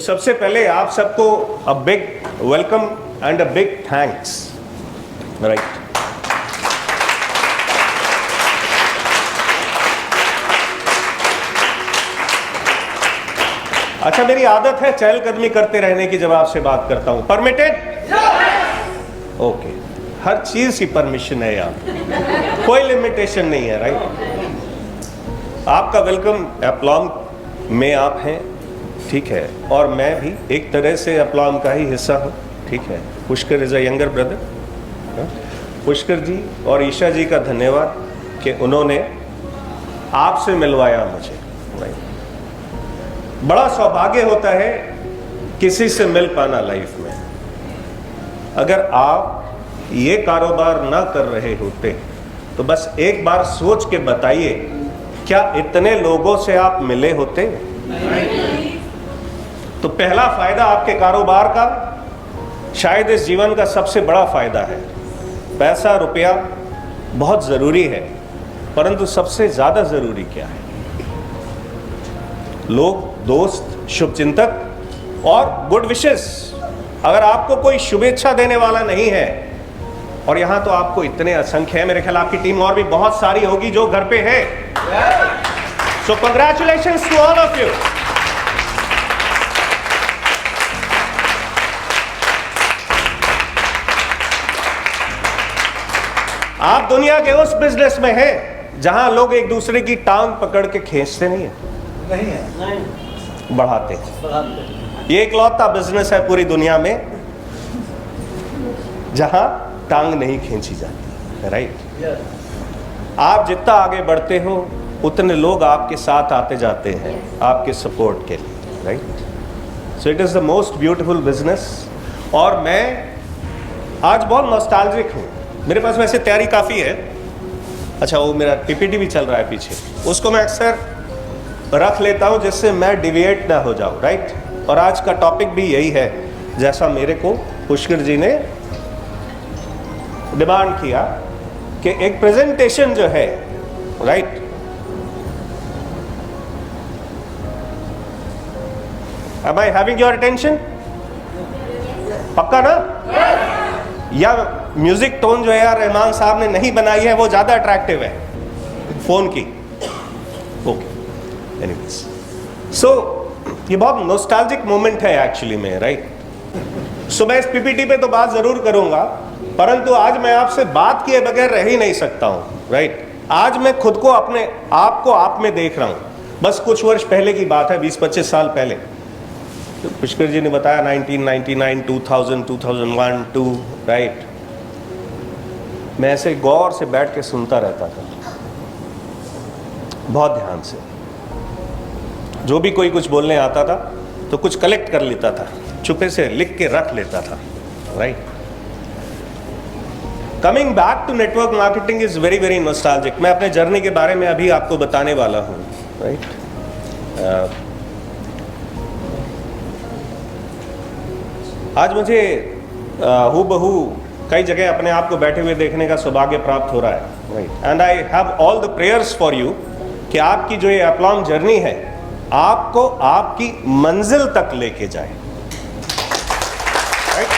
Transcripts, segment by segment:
सबसे पहले आप सबको a big welcome and a big thanks, right. अच्छा, मेरी आदत है चहलकदमी करते रहने की जब आपसे बात करता हूं, परमिटेड? ओके, हर चीज की परमिशन है यहाँ, कोई लिमिटेशन नहीं है, राइट। आपका वेलकम अप्लॉम में आप हैं, ठीक है, और मैं भी एक तरह से अप्लॉम का ही हिस्सा हूँ, ठीक है। Pushkar is a younger brother. Pushkar ji और ईशा जी का धन्यवाद कि उन्होंने आपसे मिलवाया मुझे, राइट। बड़ा सौभाग्य होता है किसी से मिल पाना लाइफ में। अगर आप ये कारोबार ना कर रहे होते तो बस एक बार सोच के बताइए, क्या इतने लोगों से आप मिले होते? तो पहला फायदा आपके कारोबार का, शायद इस जीवन का सबसे बड़ा फायदा है। पैसा रुपया बहुत जरूरी है, परंतु सबसे ज्यादा जरूरी क्या है? लोग, दोस्त, शुभचिंतक और गुड विशेस। अगर आपको कोई शुभेच्छा देने वाला नहीं है, और यहां तो आपको इतने असंख्य है, मेरे ख्याल आपकी टीम और भी बहुत सारी होगी जो घर पे है। So congratulations to all of you. आप दुनिया के उस बिजनेस में हैं जहां लोग एक दूसरे की टांग पकड़ के खींचते नहीं है, बढ़ाते हैं। ये इकलौता बिजनेस है पूरी दुनिया में जहां टांग नहीं खींची जाती, राइट। आप जितना आगे बढ़ते हो उतने लोग आपके साथ आते जाते हैं आपके सपोर्ट के लिए, right. So it is the most beautiful business. और मैं आज बहुत नॉस्टैल्जिक हूं। मेरे पास वैसे तैयारी काफी है। अच्छा, वो मेरा पीपीटी भी चल रहा है पीछे, उसको मैं अक्सर रख लेता हूं जिससे मैं डिविएट ना हो जाऊं, राइट। और आज का टॉपिक भी यही है, जैसा मेरे को पुष्कर जी ने डिमांड किया कि एक प्रेजेंटेशन जो है, right, Am I having your attention? पक्का ना? या म्यूजिक टोन जो है यार रहमान साहब ने नहीं बनाई है, वो ज्यादा अट्रैक्टिव है फोन की? ओके, एनीवेज, सो ये बहुत नॉस्टैल्जिक मोमेंट है एक्चुअली में, राइट। सो मैं इस पीपीटी पे तो बात जरूर करूंगा, परंतु आज मैं आपसे बात किए बगैर रह ही नहीं सकता हूं, राइट। आज मैं खुद को, अपने आप को आप में देख रहा हूं। बस कुछ वर्ष पहले की बात है, 20-25 साल पहले, तो पुष्कर जी ने बताया 1999, 2000, 2001, 2, राइट। मैं ऐसे गौर से बैठ के सुनता रहता था, बहुत ध्यान से। जो भी कोई कुछ बोलने आता था तो कुछ कलेक्ट कर लेता था, चुपे से लिख के रख लेता था, right. Coming back to network marketing is very very nostalgic. मैं अपने जर्नी के बारे में अभी आपको बताने वाला हूँ, राइट। आज मुझे हूबहू कई जगह अपने आप को बैठे हुए देखने का सौभाग्य प्राप्त हो रहा है, right. And I have all the prayers for you कि आपकी जो ये अप्लॉम जर्नी है आपको आपकी मंजिल तक लेके जाए, right.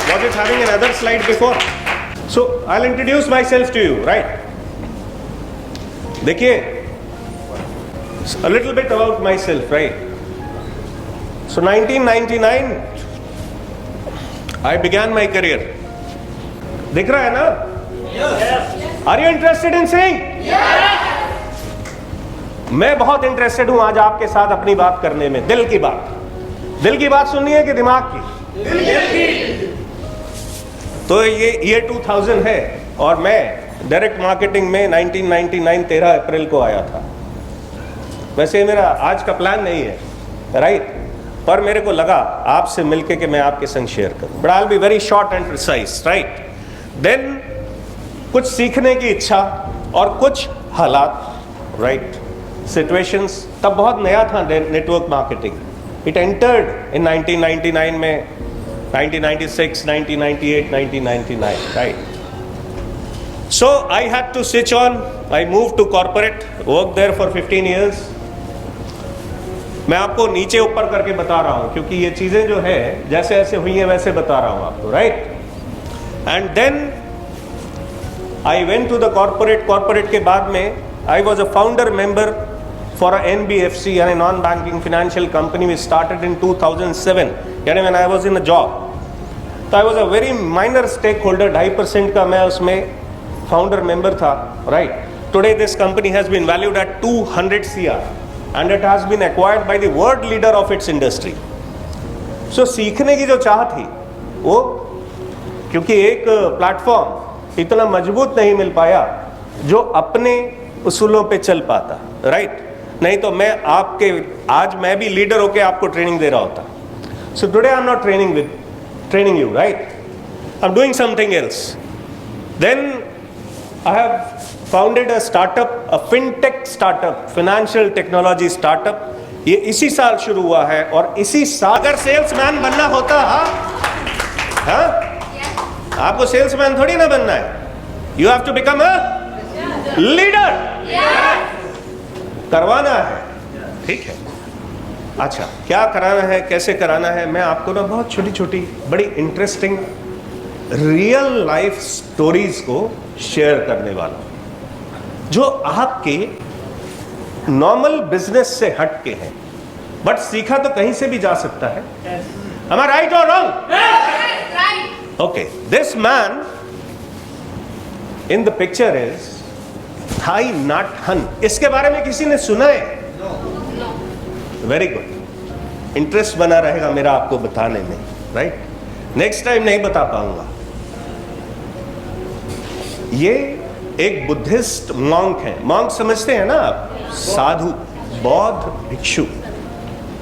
Was it having another slide before? So I'll introduce myself to you, right? देखिए, a little bit about myself, right? So 1999 I began my career. दिख रहा है ना? Yes. Are you interested in seeing? Yes. मैं बहुत interested हूं आज आपके साथ अपनी बात करने में, दिल की बात। दिल की बात सुननी है कि दिमाग की? दिल की। तो ये 2000 है और मैं डायरेक्ट मार्केटिंग में 1999 13 अप्रैल को आया था। वैसे मेरा आज का प्लान नहीं है, राइट, पर मेरे को लगा आपसे मिलके कि मैं आपके संग शेयर करूं। But I will be very short and precise, right. Then कुछ सीखने की इच्छा और कुछ हालात, राइट, सिचुएशंस। तब बहुत नया था network marketing. It entered in 1999 में, 1996, 1998, 1999, right? So I had to switch on. I moved to corporate, worked there for 15 years. मैं आपको नीचे ऊपर करके बता रहा हूं क्योंकि ये चीजें जो है जैसे ऐसे हुई हैं वैसे बता रहा हूं आपको, right. And then I went to the corporate के बाद में I was a founder member for a NBFC यानी non banking financial company we started in 2007 यानी when I was in a job. तो I was a very minor stakeholder, 2.5% का मैं उसमें founder member था, right. Today this company has been valued at 200 CR and it has been acquired by the world leader of its industry. So सीखने की जो चाह थी वो, क्योंकि एक प्लेटफॉर्म इतना मजबूत नहीं मिल पाया जो अपने उसूलों पे चल पाता, राइट। नहीं तो मैं आपके आज मैं भी लीडर होके आपको ट्रेनिंग दे रहा होता। So today I am not training you, right? I'm doing something else. Then I have founded a startup, a fintech startup, financial technology startup. ये इसी साल शुरू हुआ है और इसी साल अगर सेल्समैन बनना होता, हाँ, आपको सेल्समैन थोड़ी ना बनना है। You have to become a leader. करवाना है, ठीक है। अच्छा, क्या कराना है, कैसे कराना है, मैं आपको ना बहुत छोटी छोटी बड़ी इंटरेस्टिंग रियल लाइफ स्टोरीज को शेयर करने वाला हूं जो आपके नॉर्मल बिजनेस से हट के हैं, बट सीखा तो कहीं से भी जा सकता है। Am I right or wrong? Right. Okay, this man in the picture is Thai Nhat Hanh. इसके बारे में किसी ने सुना है? वेरी गुड, इंटरेस्ट बना रहेगा मेरा आपको बताने में, राइट। नेक्स्ट टाइम नहीं बता पाऊंगा। ये एक बुद्धिस्ट मॉन्क है। मॉन्क समझते हैं ना आप? साधु, बौद्ध भिक्षु,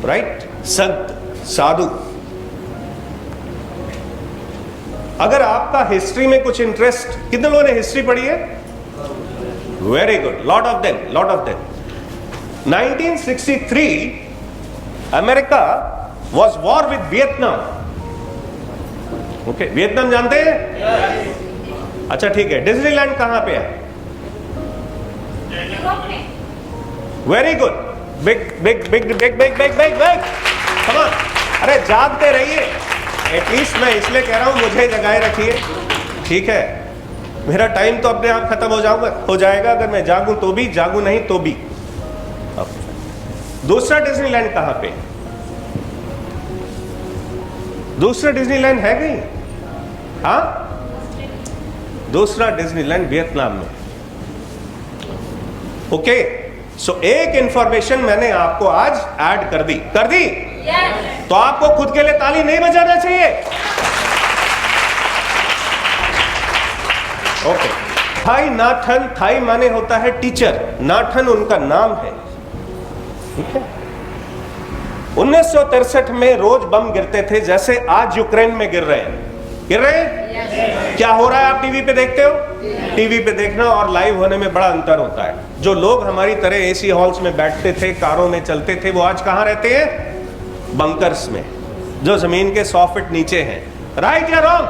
राइट, संत, साधु। अगर आपका हिस्ट्री में कुछ इंटरेस्ट, कितने लोगों ने हिस्ट्री पढ़ी है? Very good, lot of them. 1963 America was war with Vietnam. Okay, Vietnam जानते हैं? अच्छा ठीक है। डिज्नीलैंड कहां पे है? Very good, big. Come on, अरे जागते रहिए। एटलीस्ट मैं इसलिए कह रहा हूं मुझे जगाए रखिए, ठीक है। मेरा टाइम तो अपने आप खत्म हो जाएगा अगर मैं जागूं तो भी, जागूं नहीं तो भी। दूसरा डिज्नीलैंड कहां पे? दूसरा डिज्नीलैंड है कहीं? हाँ, दूसरा डिज्नीलैंड वियतनाम में। ओके, सो एक इंफॉर्मेशन मैंने आपको आज ऐड कर दी। yes. तो आपको खुद के लिए ताली नहीं बजाना चाहिए। ओके, थाई नाथ हन, थाई माने होता है टीचर, नाथ हन उनका नाम है, ठीक है। 1963 में रोज बम गिरते थे जैसे आज यूक्रेन में गिर रहे हैं। yes. क्या हो रहा है आप टीवी पे देखते हो? yes. टीवी पे देखना और लाइव होने में बड़ा अंतर होता है। जो लोग हमारी तरह एसी हॉल्स में बैठते थे, कारों में चलते थे, वो आज कहां रहते हैं? बंकर्स में, जो जमीन के 100 फीट नीचे हैं। राइट या रॉन्ग?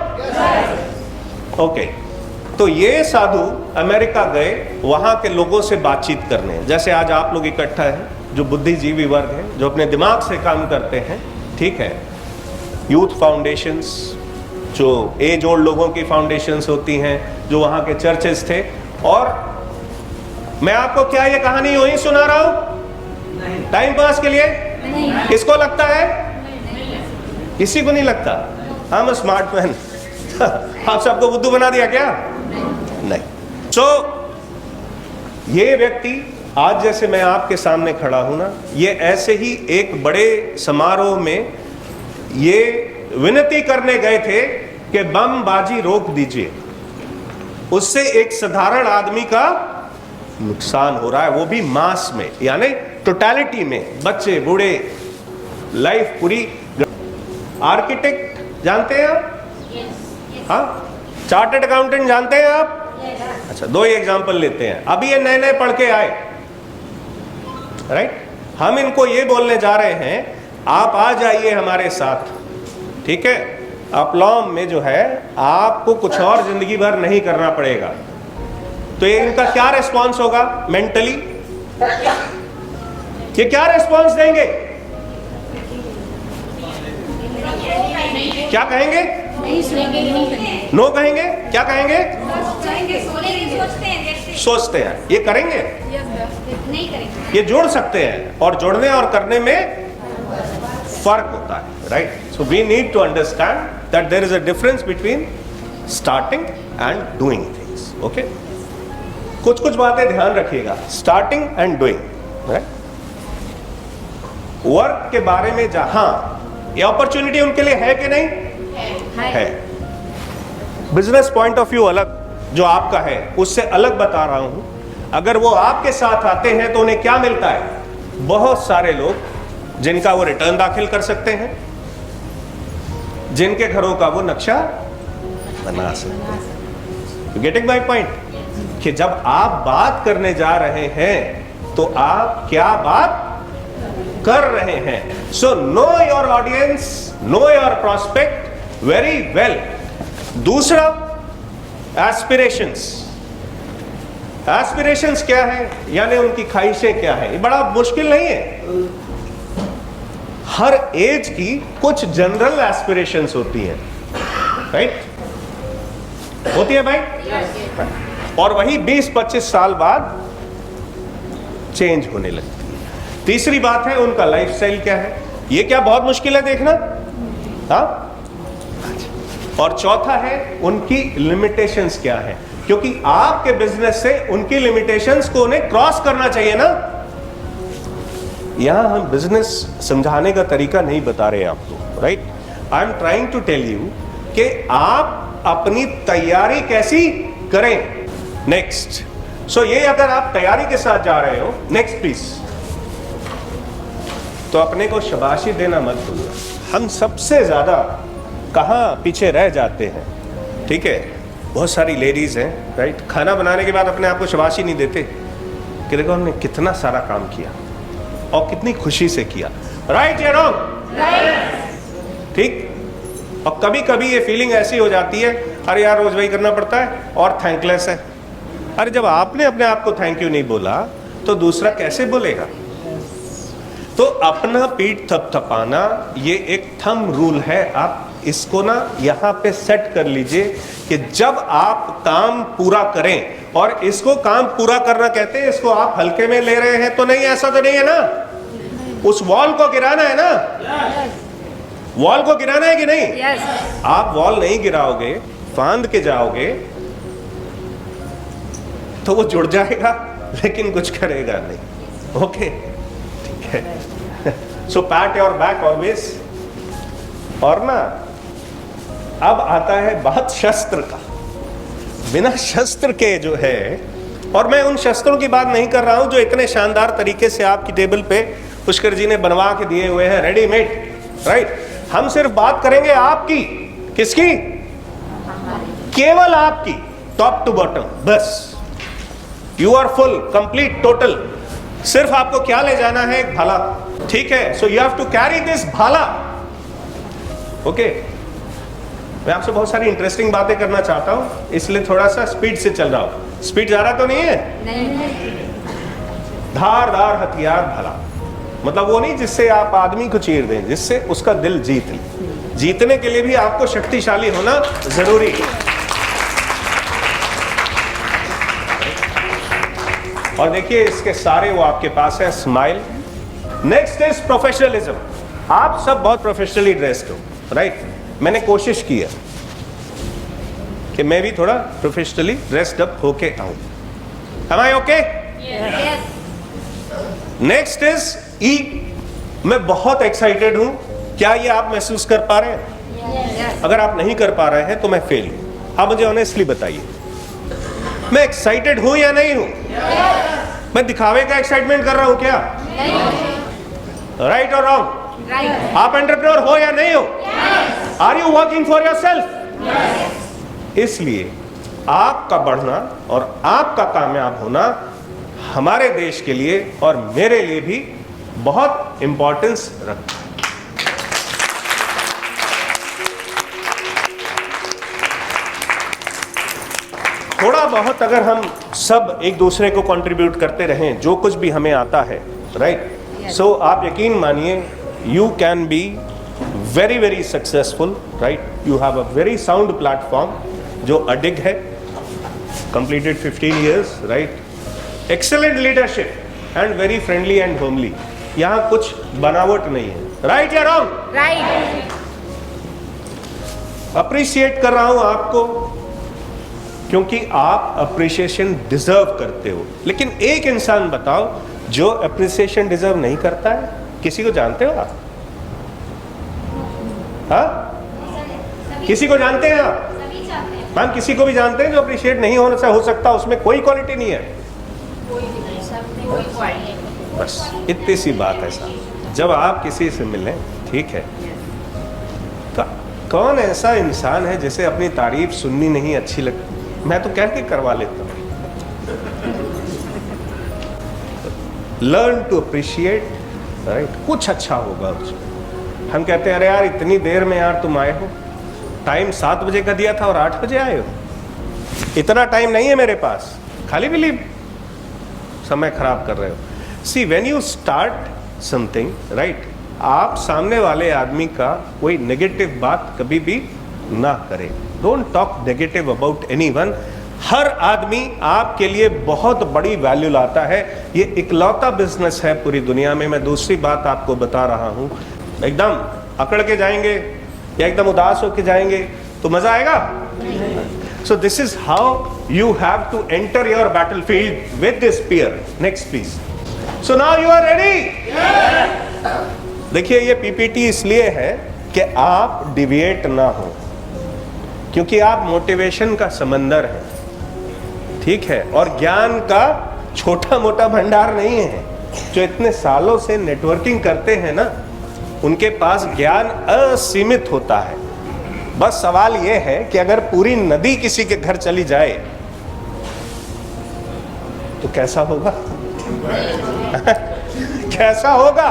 ओके, तो ये साधु अमेरिका गए वहां के लोगों से बातचीत करने, जैसे आज आप लोग इकट्ठा हैं, जो बुद्धिजीवी वर्ग है, जो अपने दिमाग से काम करते हैं, ठीक है। यूथ फाउंडेशंस, जो एज ओल्ड लोगों की फाउंडेशंस होती हैं, जो वहां के चर्चेस थे। और मैं आपको क्या ये कहानी यूं ही सुना रहा हूं टाइम पास के लिए? नहीं। किसको लगता है? नहीं। किसी को नहीं लगता? हम स्मार्ट मैन आप सबको बुद्धू बना दिया क्या? नहीं। सो ये व्यक्ति आज जैसे मैं आपके सामने खड़ा हूं ना, ये ऐसे ही एक बड़े समारोह में ये विनती करने गए थे कि बमबाजी रोक दीजिए, उससे एक साधारण आदमी का नुकसान हो रहा है, वो भी मास में, यानी टोटलिटी में, बच्चे बूढ़े, लाइफ पूरी। आर्किटेक्ट जानते हैं आप? हाँ, चार्टर्ड अकाउंटेंट जानते हैं आप? अच्छा, दो ही एग्जांपल लेते हैं। अभी ये नए नए पढ़ के आए, राइट। हम इनको ये बोलने जा रहे हैं आप आ जाइए हमारे साथ, ठीक है। अपलॉम में जो है आपको कुछ और जिंदगी भर नहीं करना पड़ेगा। तो ये इनका क्या रिस्पॉन्स होगा मेंटली? ये क्या रिस्पॉन्स देंगे? क्या कहेंगे? नहीं सुनेंगे, नहीं करेंगे। नो कहेंगे? क्या कहेंगे? सोचते हैं। ये करेंगे? नहीं करेंगे। ये जोड़ सकते हैं, और जोड़ने और करने में फर्क होता है, right? So we need to understand that there is a difference between starting and doing things. Okay, कुछ कुछ बातें ध्यान रखिएगा, starting and doing, right? Work के बारे में जहां ये अपॉर्चुनिटी उनके लिए है कि नहीं है, बिजनेस पॉइंट ऑफ व्यू अलग जो आपका है उससे अलग बता रहा हूं। अगर वो आपके साथ आते हैं तो उन्हें क्या मिलता है? बहुत सारे लोग जिनका वो रिटर्न दाखिल कर सकते हैं, जिनके घरों का वो नक्शा बना सकते हैं। Getting my point? कि जब आप बात करने जा रहे हैं तो आप क्या बात कर रहे हैं। So know your audience, know your prospect very well. दूसरा, एस्पिरेशंस। एस्पिरेशंस क्या है, यानी उनकी ख्वाहिशें क्या है? ये बड़ा मुश्किल नहीं है। हर एज की कुछ जनरल एस्पिरेशंस होती हैं, राइट? होती है भाई? और वही 20-25 साल बाद चेंज होने लगती है। तीसरी बात है उनका लाइफस्टाइल क्या है। ये क्या बहुत मुश्किल है देखना? हाँ। और चौथा है उनकी लिमिटेशंस क्या है, क्योंकि आपके बिजनेस से उनकी लिमिटेशंस को उन्हें क्रॉस करना चाहिए ना। यहां हम बिजनेस समझाने का तरीका नहीं बता रहे आपको, right? I am trying to tell you कि आप अपनी तैयारी कैसी करें। नेक्स्ट, सो ये अगर आप तैयारी के साथ जा रहे हो, नेक्स्ट प्लीज, तो अपने को शाबाशी देना मत भूलना। हम सबसे ज्यादा कहां पीछे रह जाते हैं, ठीक है? बहुत सारी लेडीज हैं, राइट? खाना बनाने के बाद अपने आप को शाबाशी नहीं देते कि देखो हमने कितना सारा काम किया और कितनी खुशी से किया, राइट या रॉन्ग? ठीक। और कभी कभी ये फीलिंग ऐसी हो जाती है, अरे यार रोज वही करना पड़ता है और थैंकलेस है। अरे जब आपने अपने आप को थैंक यू नहीं बोला तो दूसरा कैसे बोलेगा? तो अपना पीठ थपथपाना ये एक थंब रूल है। आप इसको ना यहाँ पे सेट कर लीजिए कि जब आप काम पूरा करें, और इसको काम पूरा करना कहते हैं, इसको आप हल्के में ले रहे हैं तो नहीं, ऐसा तो नहीं है ना? उस वॉल को गिराना है ना? वॉल को गिराना है कि नहीं? आप वॉल नहीं गिराओगे, फांद के जाओगे तो वो जुड़ जाएगा लेकिन कुछ करेगा नहीं। ओके, ठीक है। सो पैट योर बैक ऑलवेज। और ना अब आता है बात शस्त्र का। बिना शस्त्र के जो है, और मैं उन शस्त्रों की बात नहीं कर रहा हूं जो इतने शानदार तरीके से आपकी टेबल पे पुष्कर जी ने बनवा के दिए हुए हैं, रेडीमेड, राइट? हम सिर्फ बात करेंगे आपकी। किसकी? केवल आपकी, टॉप टू बॉटम, बस। You are full, complete, total. सिर्फ आपको क्या ले जाना है? एक भाला, ठीक है? So you have to carry this भाला। ओके, मैं आपसे बहुत सारी इंटरेस्टिंग बातें करना चाहता हूं, इसलिए थोड़ा सा स्पीड से चल रहा हूं। स्पीड जा रहा तो नहीं है? नहीं। धारदार हथियार भाला, मतलब वो नहीं जिससे आप आदमी को चीर दें, जिससे उसका दिल जीत ले। जीतने के लिए भी आपको शक्तिशाली होना जरूरी है। और देखिए इसके सारे वो आपके पास है। स्माइल। Next is professionalism. आप सब बहुत प्रोफेशनली ड्रेस्ड हो, राइट? मैंने कोशिश की है कि मैं भी थोड़ा प्रोफेशनली ड्रेस्ड अप होके आऊं। Am I okay? Yes. Next is E. मैं बहुत एक्साइटेड हूं। क्या ये आप महसूस कर पा रहे हैं? Yes. अगर आप नहीं कर पा रहे हैं तो मैं फेल हूं। आप मुझे ऑनेस्टली बताइए, मैं एक्साइटेड हूं या नहीं हूं? Yes. मैं दिखावे का एक्साइटमेंट कर रहा हूं क्या? राइट और रॉन्ग? Right. आप एंटरप्रेन्योर हो या नहीं हो? Yes. Are you working for yourself? Yes. इसलिए आपका बढ़ना और आपका कामयाब होना हमारे देश के लिए और मेरे लिए भी बहुत इंपॉर्टेंस रखता है। थोड़ा बहुत अगर हम सब एक दूसरे को कंट्रीब्यूट करते रहें, जो कुछ भी हमें आता है, राइट? सो आप यकीन मानिए, you can be very very successful, right? You have a very sound platform जो अडिग है, completed 15 years, right? Excellent leadership and very friendly and homely. यहाँ कुछ बनावट नहीं है, right या wrong? Right. अप्रिशिएट कर रहा हूं आपको क्योंकि आप अप्रिशिएशन डिजर्व करते हो। लेकिन एक इंसान बताओ जो अप्रिसिएशन डिजर्व नहीं करता है, किसी को जानते हो आप? हाँ, किसी को जानते हैं आप? मैम किसी को भी जानते हैं जो अप्रिशिएट नहीं होने से हो सकता, उसमें कोई क्वालिटी नहीं है। बस इतनी सी बात है साहब। जब आप किसी से मिलें, ठीक है, तो कौन ऐसा इंसान है जिसे अपनी तारीफ सुननी नहीं अच्छी लगती? मैं तो कह के करवा लेता हूँ। Learn to appreciate, right? कुछ अच्छा होगा उसमें। हम कहते हैं अरे यार इतनी देर में यार तुम आए हो, टाइम 7 बजे का दिया था और 8 बजे आए हो, इतना टाइम नहीं है मेरे पास, खाली भी समय खराब कर रहे हो। See when you start something, right, आप सामने वाले आदमी का कोई नेगेटिव बात कभी भी ना करें। Don't talk negative about anyone. हर आदमी आपके लिए बहुत बड़ी वैल्यू लाता है। ये इकलौता बिजनेस है पूरी दुनिया में। मैं दूसरी बात आपको बता रहा हूं, एकदम अकड़ के जाएंगे या एकदम उदास होके जाएंगे तो मजा आएगा? So this is how you have to enter your battlefield with this spear. Next please. So now you are ready? देखिए ये पीपीटी इसलिए है कि आप डिविएट ना हो, क्योंकि आप मोटिवेशन का समंदर है, ठीक है, और ज्ञान का छोटा मोटा भंडार नहीं है। जो इतने सालों से नेटवर्किंग करते हैं ना, उनके पास ज्ञान असीमित होता है। बस सवाल यह है कि अगर पूरी नदी किसी के घर चली जाए तो कैसा होगा? कैसा होगा?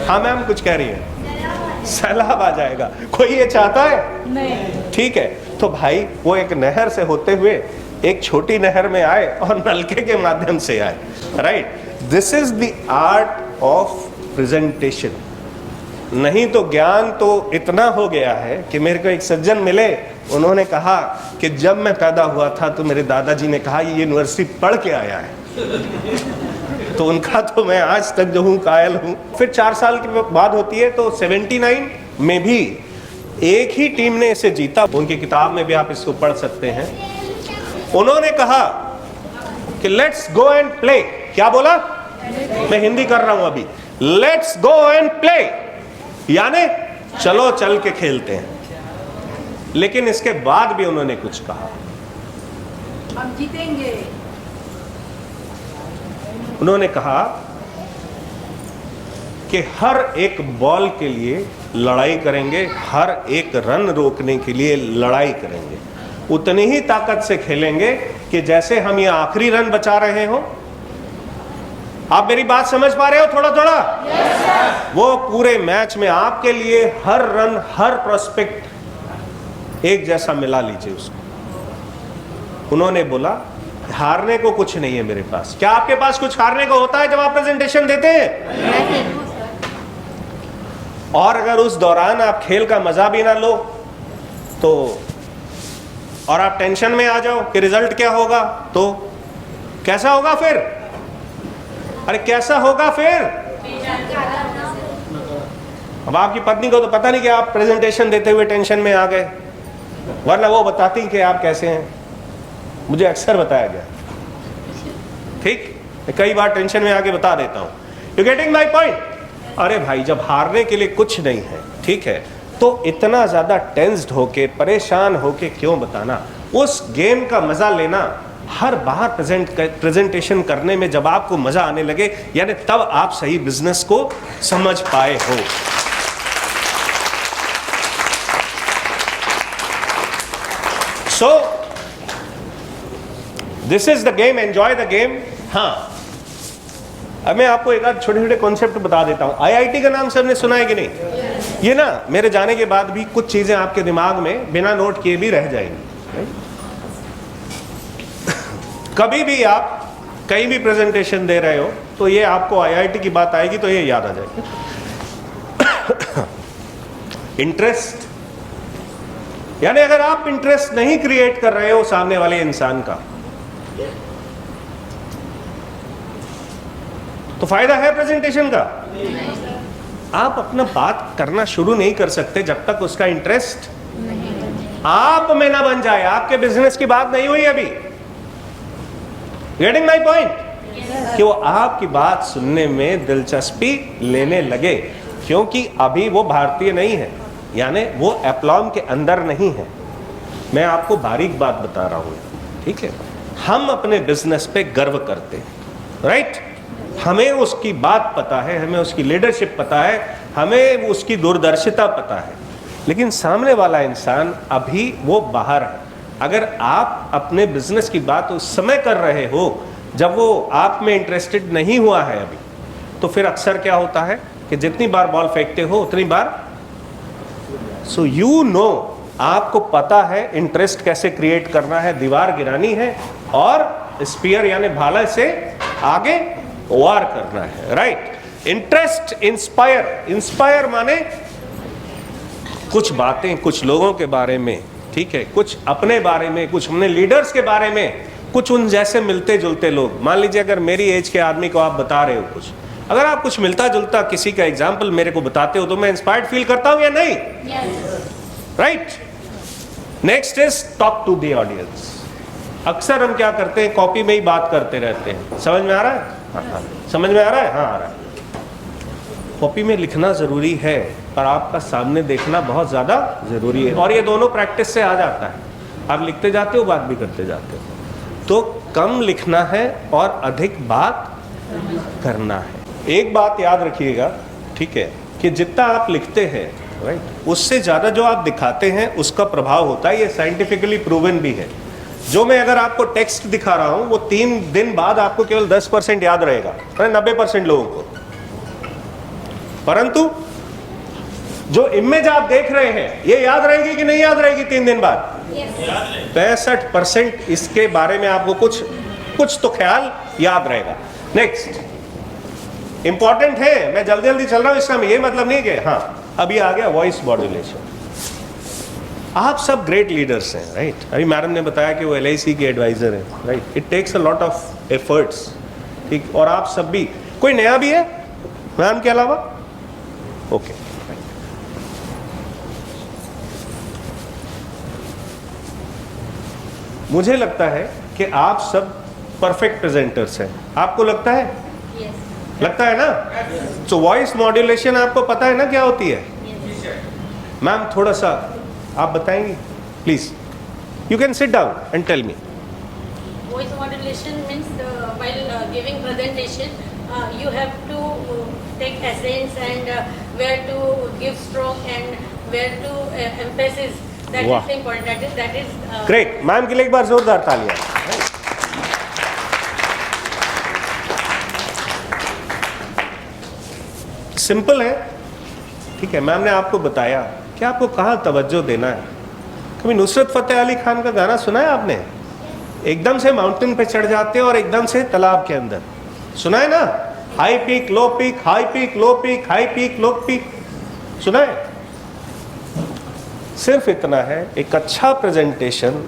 हाँ मैम कुछ कह रही है। सैलाब आ जाएगा। कोई ये चाहता है? नहीं। ठीक है, तो भाई वो एक नहर से होते हुए एक छोटी नहर में आए और नलके के माध्यम से आए, right? This is the art of presentation. नहीं तो ज्ञान तो इतना हो गया है कि मेरे को एक सज्जन मिले, उन्होंने कहा कि जब मैं पैदा हुआ था तो मेरे दादाजी ने कहा ये यूनिवर्सिटी पढ़ के आया है। तो उनका तो मैं आज तक जो हूँ कायल हूँ। फिर 4 साल की बात होती है तो 79 में भी एक ही टीम ने इसे जीता। उनकी किताब में भी आप इसको पढ़ सकते हैं। उन्होंने कहा कि लेट्स गो एंड प्ले। क्या बोला? मैं हिंदी कर रहा हूं अभी। लेट्स गो एंड प्ले, यानी चलो चल के खेलते हैं। लेकिन इसके बाद भी उन्होंने कुछ कहा, हम जीतेंगे। उन्होंने कहा कि हर एक बॉल के लिए लड़ाई करेंगे, हर एक रन रोकने के लिए लड़ाई करेंगे, उतनी ही ताकत से खेलेंगे कि जैसे हम ये आखिरी रन बचा रहे हो। आप मेरी बात समझ पा रहे हो थोड़ा थोड़ा? yes, वो पूरे मैच में आपके लिए हर रन, हर प्रोस्पेक्ट एक जैसा मिला लीजिए उसको। उन्होंने बोला हारने को कुछ नहीं है मेरे पास। क्या आपके पास कुछ हारने को होता है जब आप प्रेजेंटेशन देते हैं? और अगर उस दौरान आप खेल का मजा भी ना लो तो, और आप टेंशन में आ जाओ कि रिजल्ट क्या होगा, तो कैसा होगा फिर? अरे कैसा होगा फिर? अब आपकी पत्नी को तो पता नहीं कि आप प्रेजेंटेशन देते हुए टेंशन में आ गए, वरना वो बताती कि आप कैसे हैं। मुझे अक्सर बताया गया, ठीक, कई बार टेंशन में आके बता देता हूं। You getting my point? अरे भाई जब हारने के लिए कुछ नहीं है, ठीक है, तो इतना ज्यादा टेंस्ड होके, परेशान होके क्यों बताना? उस गेम का मजा लेना। हर बार प्रेजेंटेशन करने में जब आपको मजा आने लगे, यानी तब आप सही बिजनेस को समझ पाए हो। So this is the game, enjoy the game. हाँ, अब मैं आपको एक आध छोटे छोटे कॉन्सेप्ट बता देता हूं। आईआईटी का नाम सबने सुना है कि नहीं? ये ना मेरे जाने के बाद भी कुछ चीजें आपके दिमाग में बिना नोट किए भी रह जाएंगी। कभी भी आप कहीं भी प्रेजेंटेशन दे रहे हो तो ये आपको आईआईटी की बात आएगी तो ये याद आ जाएगी। इंटरेस्ट, यानी अगर आप इंटरेस्ट नहीं क्रिएट कर रहे हो सामने वाले इंसान का, तो फायदा है प्रेजेंटेशन का? आप अपना बात करना शुरू नहीं कर सकते जब तक उसका इंटरेस्ट आप में ना बन जाए। आपके बिजनेस की बात नहीं हुई अभी। Getting my point? कि वो आपकी बात सुनने में दिलचस्पी लेने लगे, क्योंकि अभी वो भारतीय नहीं है, यानी वो एप्लॉम के अंदर नहीं है। मैं आपको बारीक बात बता रहा हूं, ठीक है? हम अपने बिजनेस पे गर्व करते हैं, राइट? हमें उसकी बात पता है, हमें उसकी लीडरशिप पता है, हमें उसकी दूरदर्शिता पता है, लेकिन सामने वाला इंसान अभी वो बाहर है। अगर आप अपने बिजनेस की बात उस समय कर रहे हो जब वो आप में इंटरेस्टेड नहीं हुआ है अभी, तो फिर अक्सर क्या होता है कि जितनी बार बॉल फेंकते हो उतनी बार, सो यू नो, आपको पता है इंटरेस्ट कैसे क्रिएट करना है, दीवार गिरानी है और स्पीयर यानी भाला से आगे वार करना है, राइट? इंटरेस्ट, इंस्पायर, इंस्पायर माने कुछ बातें कुछ लोगों के बारे में, ठीक है, कुछ अपने बारे में, कुछ अपने लीडर्स के बारे में, कुछ उन जैसे मिलते जुलते लोग। मान लीजिए अगर मेरी एज के आदमी को आप बता रहे हो कुछ, अगर आप कुछ मिलता जुलता किसी का एग्जाम्पल मेरे को बताते हो तो मैं इंस्पायर्ड फील करता हूं या नहीं? Right? Next is talk to the audience. अक्सर हम क्या करते हैं, कॉपी में ही बात करते रहते हैं। समझ में आ रहा है? हाँ, समझ में आ रहा है? हाँ, आ रहा है। कॉपी में लिखना जरूरी है पर आपका सामने देखना बहुत ज्यादा जरूरी है, और ये दोनों प्रैक्टिस से आ जाता है। आप लिखते जाते हो, बात भी करते जाते हो। तो कम लिखना है और अधिक बात करना है। एक बात याद रखिएगा, ठीक है, कि जितना आप लिखते हैं, राइट, उससे ज्यादा जो आप दिखाते हैं उसका प्रभाव होता है। ये साइंटिफिकली प्रूवन भी है। जो मैं अगर आपको टेक्स्ट दिखा रहा हूं वो 3 दिन बाद आपको केवल 10% याद रहेगा, 90% लोगों को। परंतु जो इमेज आप देख रहे हैं ये याद रहेगी कि नहीं याद रहेगी 3 दिन बाद? 65% इसके बारे में आपको कुछ तो ख्याल याद रहेगा। नेक्स्ट इंपॉर्टेंट है, मैं जल्दी जल्दी चल रहा हूं, इसका ये मतलब नहीं कि हाँ अभी आ गया वॉइस मॉड्यूलेशन। आप सब ग्रेट लीडर्स हैं, राइट? अभी मैडम ने बताया कि वो LIC के एडवाइजर हैं, right? It takes a lot of efforts, ठीक? और आप सब भी, कोई नया भी है मैम के अलावा? ओके, मुझे लगता है कि आप सब परफेक्ट प्रेजेंटर्स हैं। आपको लगता है? Yes. लगता है ना? तो वॉइस मॉड्यूलेशन आपको पता है ना क्या होती है? मैम थोड़ा सा आप बताएंगी please? You can sit down and tell me. Voice modulation means while giving presentation, you have to take accents and where to give stroke and where to emphasis. That Wow. is important. That is. Great, ma'am के लिए एक बार जोरदार तालियां। Simple है, ठीक है? Ma'am ने आपको बताया कि आपको कहाँ तवज्जो देना है। कभी नुसरत फतेह अली खान का गाना सुना है आपने? एकदम से माउंटेन पे चढ़ जाते हैं और एकदम से तालाब के अंदर, सुना है ना? हाई पीक लो पीक, हाई पीक लो पीक, हाई पीक लो पीक, सुना है? सिर्फ इतना है, एक अच्छा प्रेजेंटेशन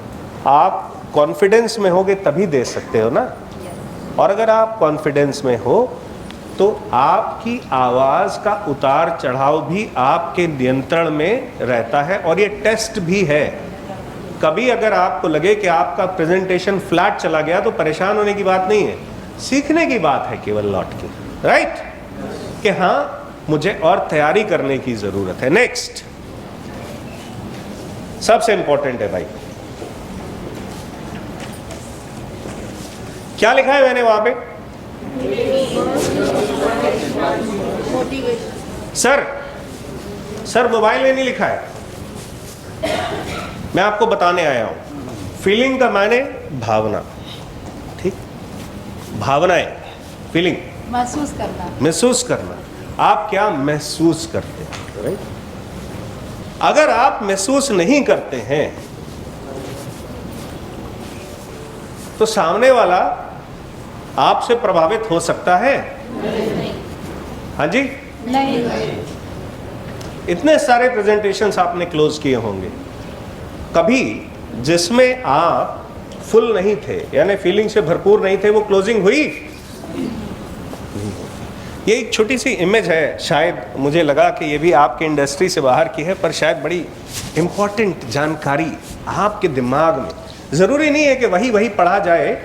आप कॉन्फिडेंस में होगे तभी दे सकते हो ना। और अगर आप कॉन्फिडेंस में हो तो आपकी आवाज का उतार चढ़ाव भी आपके नियंत्रण में रहता है। और ये टेस्ट भी है। कभी अगर आपको लगे कि आपका प्रेजेंटेशन फ्लैट चला गया तो परेशान होने की बात नहीं है, सीखने की बात है केवल लौट के, राइट? कि हाँ मुझे और तैयारी करने की जरूरत है। नेक्स्ट सबसे इंपॉर्टेंट है भाई, क्या लिखा है मैंने वहां पे? सर मोबाइल में नहीं लिखा है, मैं आपको बताने आया हूं। फीलिंग का माने भावना, ठीक? भावनाएं, फीलिंग, महसूस करना। आप क्या महसूस करते हैं, राइट? अगर आप महसूस नहीं करते हैं तो सामने वाला आपसे प्रभावित हो सकता है? नहीं. हाँ जी? नहीं. इतने सारे प्रेजेंटेशंस आपने क्लोज किए होंगे, कभी जिसमें आप फुल नहीं थे, यानी फीलिंग से भरपूर नहीं थे, वो क्लोजिंग हुई? ये एक छोटी सी इमेज है, शायद मुझे लगा कि ये भी आपके इंडस्ट्री से बाहर की है, पर शायद बड़ी इंपॉर्टेंट जानकारी आपके दिमाग में। ज़रूरी नहीं है कि वही पढ़ा जाए,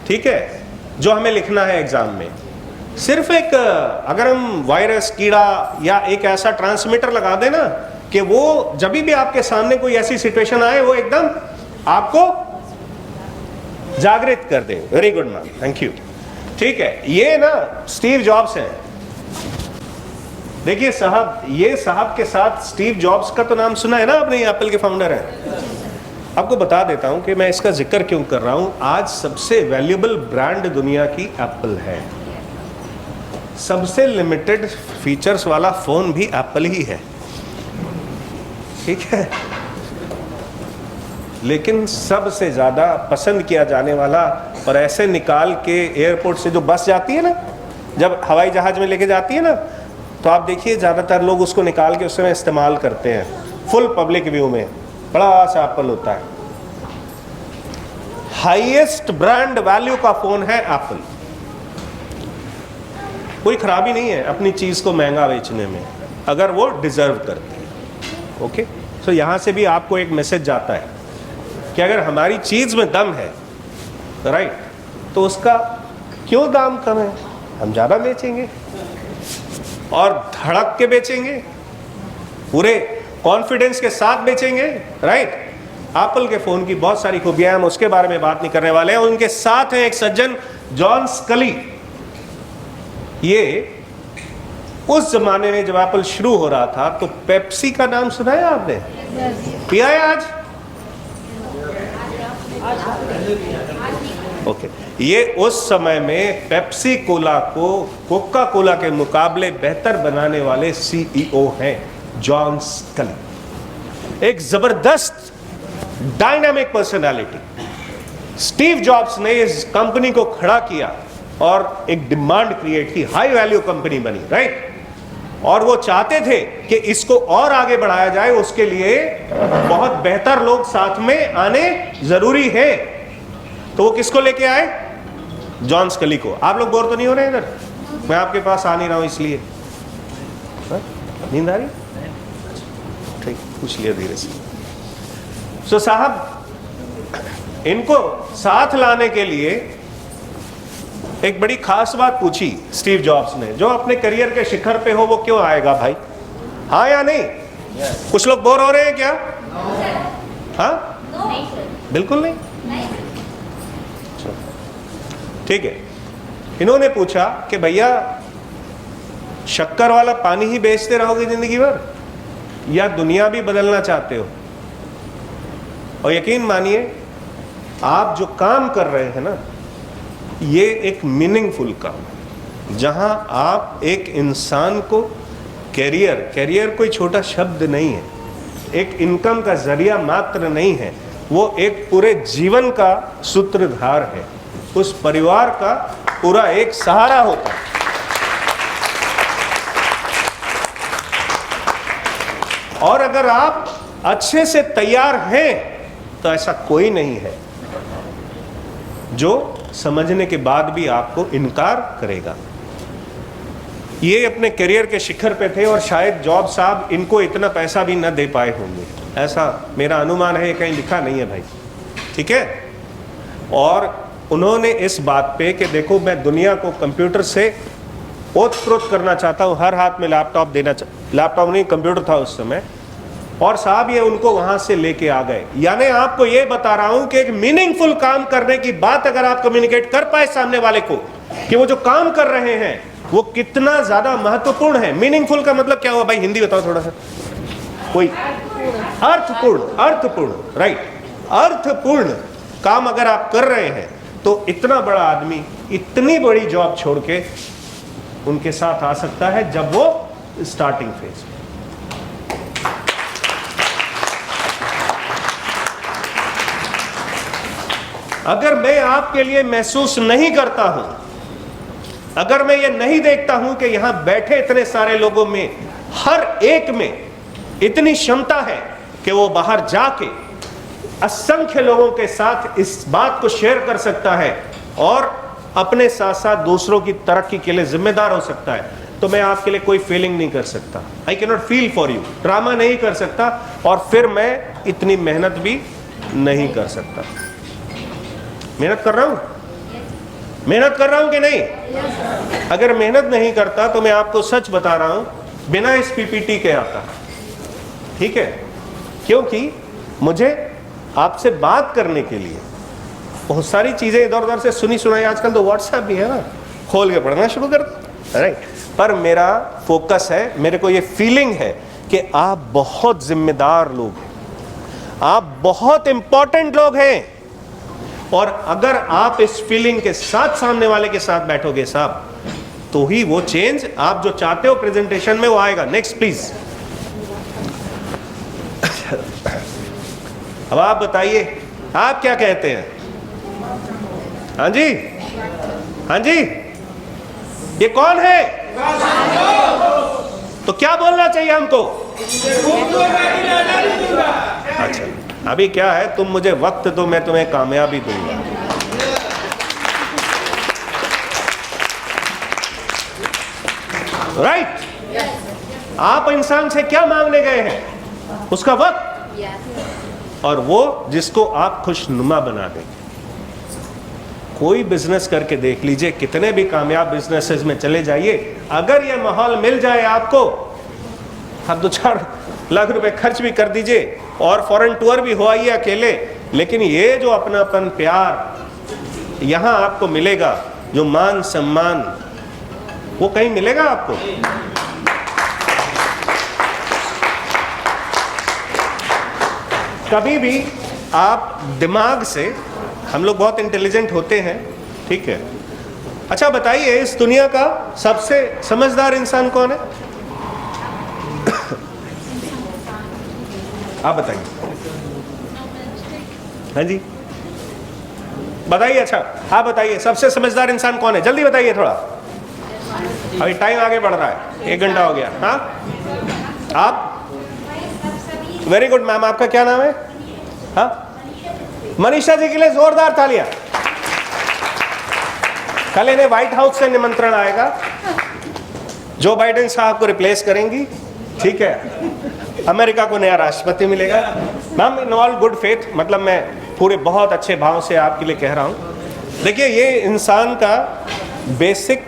ठीक है, जो हमें लिखना है एग्ज़ाम में। सिर्फ एक अगर हम वायरस, कीड़ा या एक ऐसा ट्रांसमीटर लगा दें ना कि वो जब भी आपके सामने कोई ऐसी सिचुएशन आए वो एकदम आपको जागृत कर दे। Very good ma'am, thank you. ठीक है, ये ना स्टीव जॉब्स हैं। देखिए साहब, ये साहब के साथ स्टीव जॉब्स का तो नाम सुना है ना आपने, एप्पल के फाउंडर हैं। आपको बता देता हूं कि मैं इसका जिक्र क्यों कर रहा हूं। आज सबसे वैल्यूएबल ब्रांड दुनिया की एप्पल है, सबसे लिमिटेड फीचर्स वाला फोन भी एप्पल ही है, ठीक है, लेकिन सबसे ज़्यादा पसंद किया जाने वाला, और ऐसे निकाल के एयरपोर्ट से जो बस जाती है ना, जब हवाई जहाज़ में लेके जाती है ना, तो आप देखिए ज़्यादातर लोग उसको निकाल के उस समय इस्तेमाल करते हैं, फुल पब्लिक व्यू में बड़ा सा एप्पल होता है। हाईएस्ट ब्रांड वैल्यू का फ़ोन है एप्पल। कोई खराबी नहीं है अपनी चीज़ को महंगा बेचने में, अगर वो डिज़र्व करती है। ओके, सो यहाँ से भी आपको एक मैसेज जाता है कि अगर हमारी चीज़ में दम है, राइट, तो उसका क्यों दाम कम है, हम ज़्यादा बेचेंगे और धड़क के बेचेंगे, पूरे कॉन्फिडेंस के साथ बेचेंगे, राइट। एप्पल के फ़ोन की बहुत सारी खूबियाँ, हम उसके बारे में बात नहीं करने वाले हैं। उनके साथ हैं एक सज्जन जॉन स्कली। ये उस जमाने में जब एप्पल शुरू हो रहा था तो पेप्सी का नाम सुना है आपने? पिया है आज? ओके, ये उस समय में पेप्सी कोला को कोका कोला के मुकाबले बेहतर बनाने वाले सीईओ हैं जॉन स्कली। एक जबरदस्त डायनामिक पर्सनालिटी। स्टीव जॉब्स ने इस कंपनी को खड़ा किया और एक डिमांड क्रिएट की, हाई वैल्यू कंपनी बनी, राइट। और वो चाहते थे कि इसको और आगे बढ़ाया जाए, उसके लिए बहुत बेहतर लोग साथ में आने जरूरी है। तो वो किसको लेके आए? जॉन स्कली को। आप लोग बोर तो नहीं हो रहे इधर? मैं आपके पास आ नहीं रहा हूं इसलिए। नींद आ रही? ठीक, पूछ लिया धीरे से। सो साहब, इनको साथ लाने के लिए एक बड़ी खास बात पूछी स्टीव जॉब्स ने, जो अपने करियर के शिखर पे हो वो क्यों आएगा भाई? हाँ या नहीं? कुछ लोग बोर हो रहे हैं क्या? हाँ, बिल्कुल नहीं। ठीक है, इन्होंने पूछा कि भैया शक्कर वाला पानी ही बेचते रहोगे जिंदगी भर या दुनिया भी बदलना चाहते हो? और यकीन मानिए, आप जो काम कर रहे हैं ना, ये एक मीनिंगफुल काम है, जहां आप एक इंसान को कैरियर कोई छोटा शब्द नहीं है, एक इनकम का जरिया मात्र नहीं है, वो एक पूरे जीवन का सूत्रधार है, उस परिवार का पूरा एक सहारा होता है। और अगर आप अच्छे से तैयार हैं तो ऐसा कोई नहीं है जो समझने के बाद भी आपको इनकार करेगा। ये अपने करियर के शिखर पे थे और शायद जॉब साहब इनको इतना पैसा भी न दे पाए होंगे, ऐसा मेरा अनुमान है, कहीं लिखा नहीं है भाई, ठीक है। और उन्होंने इस बात पे कि देखो मैं दुनिया को कंप्यूटर से ओतप्रोत करना चाहता हूँ, हर हाथ में लैपटॉप देना, लैपटॉप नहीं कंप्यूटर था उस समय, और साहब ये उनको वहां से लेके आ गए। यानी आपको ये बता रहा हूं कि एक मीनिंगफुल काम करने की बात अगर आप कम्युनिकेट कर पाए सामने वाले को कि वो जो काम कर रहे हैं वो कितना ज्यादा महत्वपूर्ण है। मीनिंगफुल का मतलब क्या हुआ भाई? हिंदी बताओ थोड़ा सा। कोई अर्थपूर्ण, राइट, अर्थपूर्ण काम अगर आप कर रहे हैं तो इतना बड़ा आदमी इतनी बड़ी जॉब छोड़ के उनके साथ आ सकता है जब वो स्टार्टिंग फेज। अगर मैं आपके लिए महसूस नहीं करता हूं, अगर मैं ये नहीं देखता हूं कि यहां बैठे इतने सारे लोगों में हर एक में इतनी क्षमता है कि वो बाहर जाके असंख्य लोगों के साथ इस बात को शेयर कर सकता है और अपने साथ साथ दूसरों की तरक्की के लिए जिम्मेदार हो सकता है, तो मैं आपके लिए कोई फीलिंग नहीं कर सकता। I can not feel for you, drama नहीं कर सकता, और फिर मैं इतनी मेहनत भी नहीं कर सकता। मेहनत कर रहा हूं, मेहनत कर रहा हूं कि नहीं? अगर मेहनत नहीं करता तो मैं आपको सच बता रहा हूं, बिना इस पीपीटी के आता। ठीक है, क्योंकि मुझे आपसे बात करने के लिए बहुत सारी चीजें इधर उधर से सुनी सुनाई, आजकल तो व्हाट्सएप भी है ना, खोल के पढ़ना शुरू कर दो, राइट। पर मेरा फोकस है, मेरे को ये फीलिंग है कि आप बहुत जिम्मेदार लोग हैं, आप बहुत इंपॉर्टेंट लोग हैं, और अगर आप इस फीलिंग के साथ सामने वाले के साथ बैठोगे साहब, तो ही वो चेंज आप जो चाहते हो प्रेजेंटेशन में वो आएगा। Next please. अब आप बताइए, आप क्या कहते हैं? हाँ जी, हाँ जी, ये कौन है? तो क्या बोलना चाहिए हमको? अच्छा, अभी क्या है, तुम मुझे वक्त दो, मैं तुम्हें कामयाबी दूंगा। राइट? आप इंसान से क्या मांगने गए हैं? उसका वक्त, और वो जिसको आप खुशनुमा बना देंगे। कोई बिजनेस करके देख लीजिए, कितने भी कामयाब बिजनेसेस में चले जाइए, अगर ये माहौल मिल जाए आपको, आप 2-4 लाख रुपए खर्च भी कर दीजिए और फॉरेन टूर भी हो आइए अकेले, लेकिन ये जो अपनापन, प्यार यहां आपको मिलेगा, जो मान सम्मान, वो कहीं मिलेगा आपको? कभी भी आप दिमाग से, हम लोग बहुत इंटेलिजेंट होते हैं, ठीक है। अच्छा बताइए, इस दुनिया का सबसे समझदार इंसान कौन है? आप बताइए। हाँ जी, बताइए। अच्छा आप बताइए, सबसे समझदार इंसान कौन है? जल्दी बताइए थोड़ा, अभी टाइम आगे बढ़ रहा है, 1 घंटा हो गया। हाँ, आप? वेरी गुड मैम, आपका क्या नाम है? हाँ, मनीषा जी के लिए जोरदार तालियां। कल इन्हें व्हाइट हाउस से निमंत्रण आएगा, जो बाइडेन साहब को रिप्लेस करेंगी, ठीक है। अमेरिका को नया राष्ट्रपति मिलेगा। Ma'am in all good faith, मतलब मैं पूरे बहुत अच्छे भाव से आपके लिए कह रहा हूं। देखिए, ये इंसान का बेसिक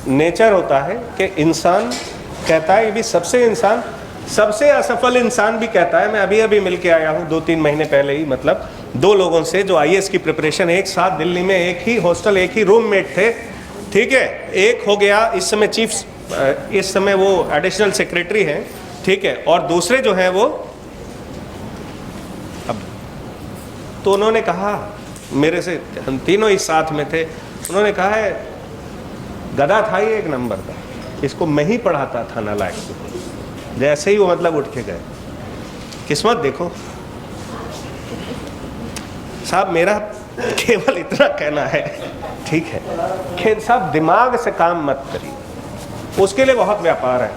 नेचर होता है कि इंसान कहता है, ये भी सबसे असफल इंसान भी कहता है। मैं अभी अभी मिल के आया हूँ 2-3 महीने पहले ही, मतलब 2 लोगों से जो आईएएस की प्रिपरेशन एक साथ दिल्ली में एक ही हॉस्टल, एक ही रूममेट थे, ठीक है। एक हो गया इस समय इस समय वो एडिशनल सेक्रेटरी हैं, ठीक है, और दूसरे जो हैं वो अब, तो उन्होंने कहा मेरे से, हम तीनों ही साथ में थे, उन्होंने कहा है गधा था ही 1 नंबर का, इसको मैं ही पढ़ाता था नालायक को। जैसे ही वो मतलब उठ के गए, किस्मत देखो साहब। मेरा केवल इतना कहना है, ठीक है, कि साहब दिमाग से काम मत करिए, उसके लिए बहुत व्यापार है,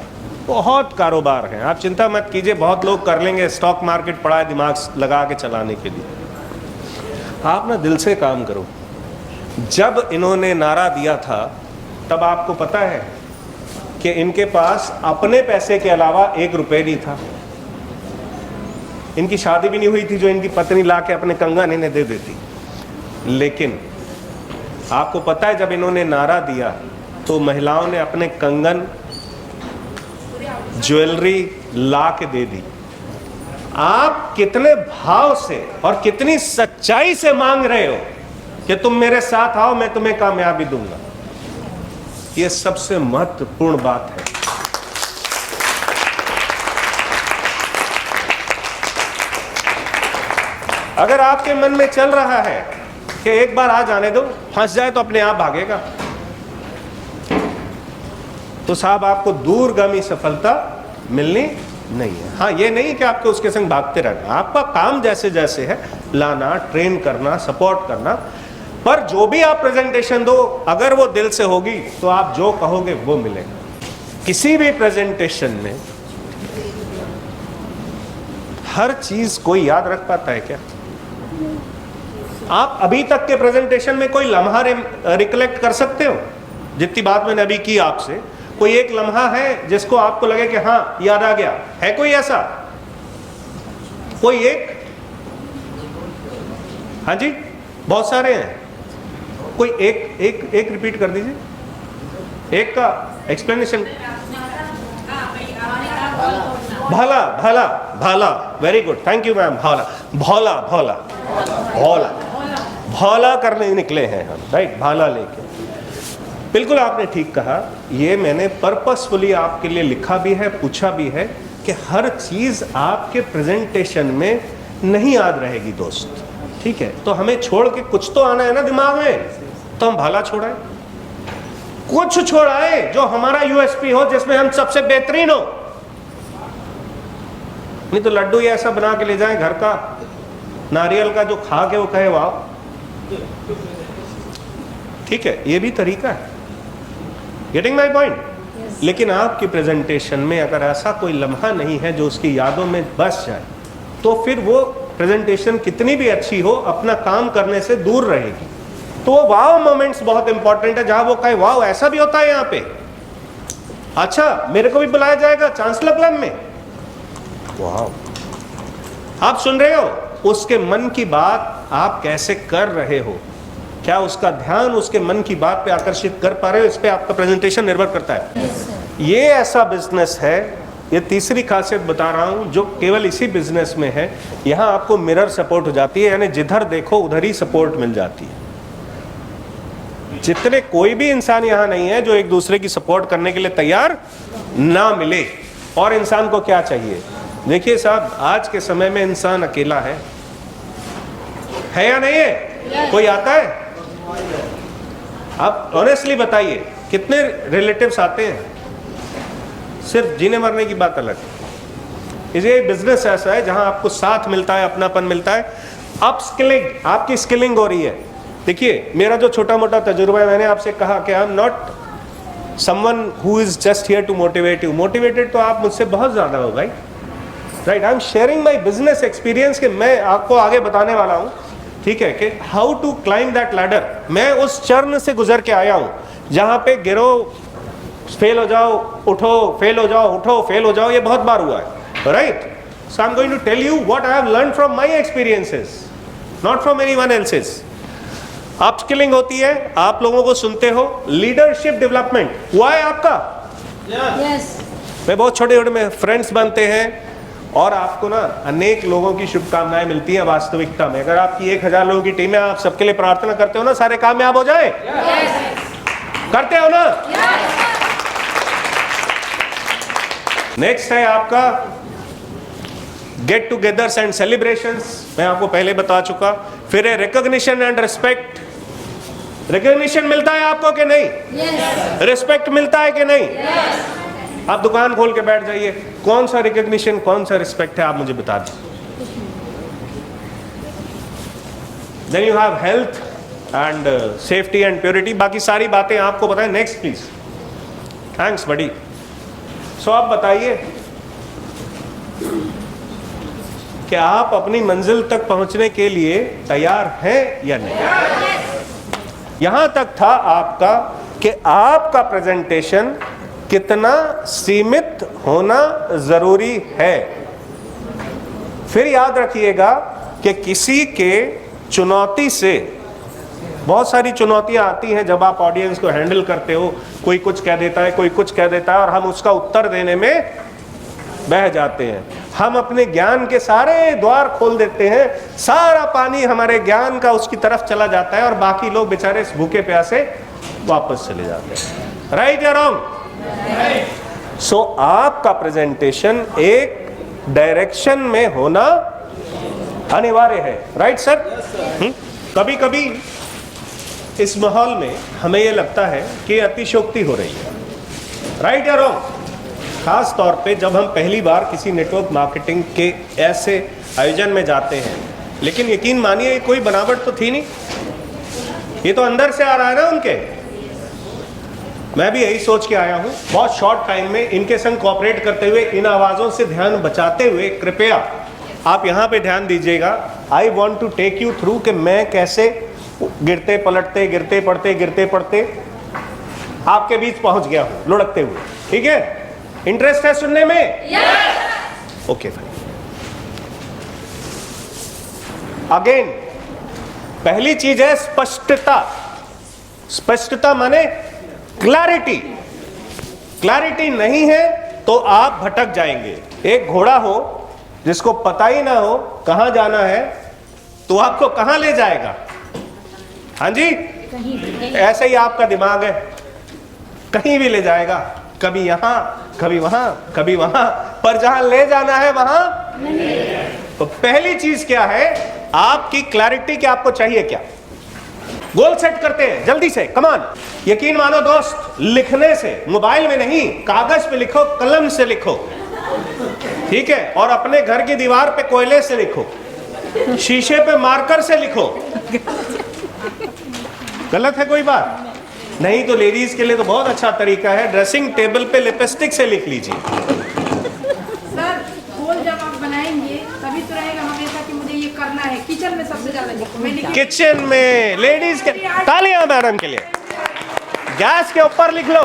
बहुत कारोबार है, आप चिंता मत कीजिए, बहुत लोग कर लेंगे। स्टॉक मार्केट पड़ा है दिमाग लगा के चलाने के लिए, आप ना दिल से काम करो। जब इन्होंने नारा दिया था, तब आपको पता है कि इनके पास अपने पैसे के अलावा 1 रुपये नहीं था। इनकी शादी भी नहीं हुई थी, जो इनकी पत्नी ला के अपने कंगन इन्हें दे देती। लेकिन आपको पता है, जब इन्होंने नारा दिया तो महिलाओं ने अपने कंगन, ज्वेलरी ला के दे दी। आप कितने भाव से और कितनी सच्चाई से मांग रहे हो कि तुम मेरे साथ आओ, मैं तुम्हें कामयाबी दूंगा। ये सबसे महत्वपूर्ण बात है। अगर आपके मन में चल रहा है कि एक बार आ जाने दो, फंस जाए तो अपने आप भागेगा, तो साहब आपको दूरगामी सफलता मिलनी नहीं है। हाँ, ये नहीं कि आपको उसके संग भागते रहना, आपका काम जैसे जैसे है, लाना, ट्रेन करना, सपोर्ट करना, पर जो भी आप प्रेजेंटेशन दो, अगर वो दिल से होगी तो आप जो कहोगे वो मिलेगा। किसी भी प्रेजेंटेशन में हर चीज कोई याद रख पाता है क्या? आप अभी तक के प्रेजेंटेशन में कोई लम्हा रिकलेक्ट कर सकते हो? जितनी बात मैंने अभी की आपसे, कोई एक लम्हा है जिसको आपको लगे कि हाँ याद आ गया? है कोई ऐसा? कोई एक? हाँ जी, बहुत सारे हैं। कोई एक रिपीट कर दीजिए, एक का एक्सप्लेनेशन। भाला, भाला, भाला, very good, thank you ma'am. भाला, भोला, भोला, भोला, भोला करने निकले हैं हम, राइट, भाला लेके। बिल्कुल आपने ठीक कहा, ये मैंने पर्पसफुली आपके लिए लिखा भी है, पूछा भी है कि हर चीज आपके प्रेजेंटेशन में नहीं याद रहेगी दोस्त, ठीक है? तो हमें छोड़ के कुछ तो आना है ना दिमाग में, तो हम भाला छोड़ाए, कुछ छोड़ाए जो हमारा यूएसपी हो, जिसमें हम सबसे बेहतरीन हो। नहीं तो लड्डू ही ऐसा बना के ले जाए घर का, नारियल का, जो खा के वो कहे वाह, ठीक है, ये भी तरीका है। Getting my point? लेकिन आपकी प्रेजेंटेशन में अगर ऐसा कोई लम्हा नहीं है जो उसकी यादों में बस जाए, तो फिर वो प्रेजेंटेशन कितनी भी अच्छी हो, अपना काम करने से दूर रहेगी। तो वो वाव मोमेंट्स बहुत इंपॉर्टेंट है, जहां वो कहे वाव ऐसा भी होता है यहाँ पे, अच्छा मेरे को भी बुलाया जाएगा चांसलर क्लब में, वाव। आप सुन रहे हो उसके मन की बात आप कैसे कर रहे हो, क्या उसका ध्यान उसके मन की बात पे आकर्षित कर पा रहे हो, इस पे आपका प्रेजेंटेशन निर्भर करता है। ये ऐसा बिजनेस है, ये तीसरी खासियत बता रहा हूं जो केवल इसी बिजनेस में है, यहां आपको मिरर सपोर्ट हो जाती है, यानी जिधर देखो उधर ही सपोर्ट मिल जाती है। जितने कोई भी इंसान यहां नहीं है जो एक दूसरे की सपोर्ट करने के लिए तैयार ना मिले। और इंसान को क्या चाहिए? देखिए साहब, आज के समय में इंसान अकेला है या नहीं है? कोई आता है? आप ऑनेस्टली बताइए, कितने रिलेटिव्स आते हैं? सिर्फ जीने मरने की बात अलग है। इसलिए बिजनेस ऐसा है जहां आपको साथ मिलता है, अपनापन मिलता है, अपस्किलिंग, आपकी स्किलिंग हो रही है। देखिए मेरा जो छोटा मोटा तजुर्बा है, मैंने आपसे कहा कि I am not someone who is just here to motivate you. Motivated तो आप मुझसे बहुत ज्यादा हो भाई, right? I am sharing my business experience कि मैं आपको आगे बताने वाला हूँ, ठीक है, कि how to climb that ladder. मैं उस चरण से गुजर के आया हूँ जहाँ पे गिरो, फेल हो जाओ, उठो, फेल हो जाओ, उठो, फेल हो जाओ, ये बहुत बार हुआ है, right? So I am going to tell you what I have learned from my experiences, not from anyone else's. Upskilling होती है, आप लोगों को सुनते हो, लीडरशिप डेवलपमेंट हुआ है आपका? Yes. मैं बहुत छोटे छोटे में फ्रेंड्स बनते हैं और आपको ना अनेक लोगों की शुभकामनाएं मिलती हैं वास्तविकता में। अगर आपकी 1000 लोगों की टीम है, आप सबके लिए प्रार्थना करते हो ना सारे कामयाब हो जाए? करते हो ना? नेक्स्ट है आपका गेट टुगेदर्स एंड सेलिब्रेशंस, मैं आपको पहले बता चुका। फिर है रिकॉग्निशन एंड रिस्पेक्ट। रिकॉग्निशन मिलता है आपको कि नहीं? रिस्पेक्ट मिलता है कि नहीं? आप दुकान खोल के बैठ जाइए, कौन सा रिकॉग्निशन कौन सा रिस्पेक्ट है आप मुझे बता दीजिए। Then you have health and safety and purity, बाकी सारी बातें आपको बताएं। Next please. Thanks buddy. So आप बताइए कि आप अपनी मंजिल तक पहुंचने के लिए तैयार हैं या नहीं? यहां तक था आपका कि आपका प्रेजेंटेशन कितना सीमित होना जरूरी है। फिर याद रखिएगा कि किसी के चुनौती से, बहुत सारी चुनौतियां आती हैं जब आप ऑडियंस को हैंडल करते हो, कोई कुछ कह देता है, कोई कुछ कह देता है और हम उसका उत्तर देने में बह जाते हैं। हम अपने ज्ञान के सारे द्वार खोल देते हैं, सारा पानी हमारे ज्ञान का उसकी तरफ चला जाता है और बाकी लोग बेचारे इस भूखे प्यासे वापस चले जाते हैं। राइट या रॉन्ग? सो आपका प्रेजेंटेशन एक डायरेक्शन में होना अनिवार्य है। Right sir? कभी कभी इस माहौल में हमें यह लगता है कि अतिशयोक्ति हो रही है। राइट या रॉन्ग? खास तौर पे जब हम पहली बार किसी नेटवर्क मार्केटिंग के ऐसे आयोजन में जाते हैं, लेकिन यकीन मानिए कोई बनावट तो थी नहीं, ये तो अंदर से आ रहा है ना उनके। मैं भी यही सोच के आया हूँ, बहुत शॉर्ट टाइम में इनके संग कोऑपरेट करते हुए, इन आवाज़ों से ध्यान बचाते हुए कृपया आप यहां पे ध्यान दीजिएगा। I want to take you through कि मैं कैसे गिरते पलटते, गिरते पड़ते, गिरते पड़ते आपके बीच पहुंच गया हूं, लुढ़कते हुए। ठीक है, इंटरेस्ट है सुनने में? यस। ओके भाई। अगेन पहली चीज है स्पष्टता। स्पष्टता माने क्लैरिटी। क्लैरिटी नहीं है तो आप भटक जाएंगे। एक घोड़ा हो जिसको पता ही ना हो कहां जाना है, तो आपको कहां ले जाएगा? हाँ जी, ऐसे ही आपका दिमाग है, कहीं भी ले जाएगा, कभी यहां कभी वहां कभी वहां, पर जहां ले जाना है वहां नहीं। तो पहली चीज क्या है? आपकी क्लैरिटी। कि आपको चाहिए क्या? गोल सेट करते हैं जल्दी से, कमान। यकीन मानो दोस्त, लिखने से, मोबाइल में नहीं, कागज पे लिखो, कलम से लिखो, ठीक है? और अपने घर की दीवार पे कोयले से लिखो, शीशे पे मार्कर से लिखो। गलत है कोई बात? नहीं तो लेडीज के लिए तो बहुत अच्छा तरीका है, ड्रेसिंग टेबल पे लिपस्टिक से लिख लीजिए। सर, गोल जब आप बनाएंगे तभी तो रहेगा हमेशा कि मुझे ये करना है। किचन में सबसे ज्यादा लिखो। किचन में लेडीज के, तालियां मैडम के लिए। गैस के ऊपर लिख लो।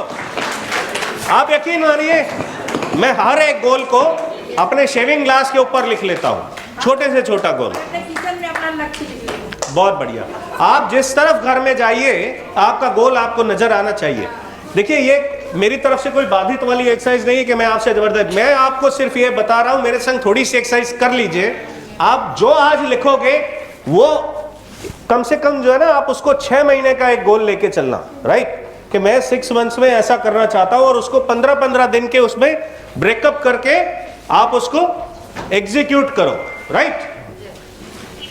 आप यकीन मानिए, मैं हर एक गोल को अपने शेविंग ग्लास के ऊपर लिख लेता हूं, छोटे से छोटा गोल। किचन में अपना लक्ष्य लिख लो। बहुत बढ़िया। आप जिस तरफ घर में जाइए, आपका गोल आपको नजर आना चाहिए। देखिए, ये मेरी तरफ से कोई बाधित वाली एक्सरसाइज नहीं है कि मैं आपसे जबरदस्त, मैं आपको सिर्फ ये बता रहा हूं, मेरे संग थोड़ी सी एक्सरसाइज कर लीजिए। आप जो आज लिखोगे वो कम से कम जो है ना, आप उसको 6 महीने का एक गोल लेके चलना, राइट? कि मैं 6 मंथ्स में ऐसा करना चाहता हूं, और उसको 15-15 दिन के उसमें ब्रेकअप करके आप उसको एग्जीक्यूट करो, राइट?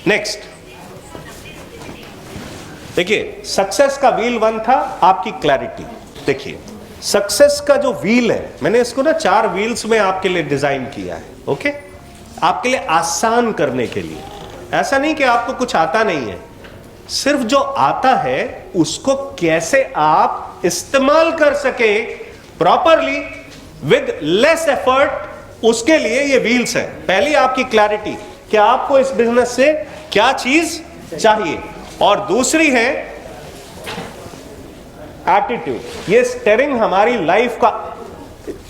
नेक्स्ट देखिए, सक्सेस का व्हील 1 था आपकी क्लैरिटी। देखिए, सक्सेस का जो व्हील है, मैंने इसको ना 4 व्हील्स में आपके लिए डिजाइन किया है, ओके? आपके लिए आसान करने के लिए। ऐसा नहीं कि आपको कुछ आता नहीं है, सिर्फ जो आता है उसको कैसे आप इस्तेमाल कर सके प्रॉपरली विद लेस एफर्ट, उसके लिए ये व्हील्स है। पहली आपकी क्लैरिटी कि आपको इस बिजनेस से क्या चीज चाहिए, और दूसरी है एटीट्यूड। ये स्टेयरिंग हमारी लाइफ का,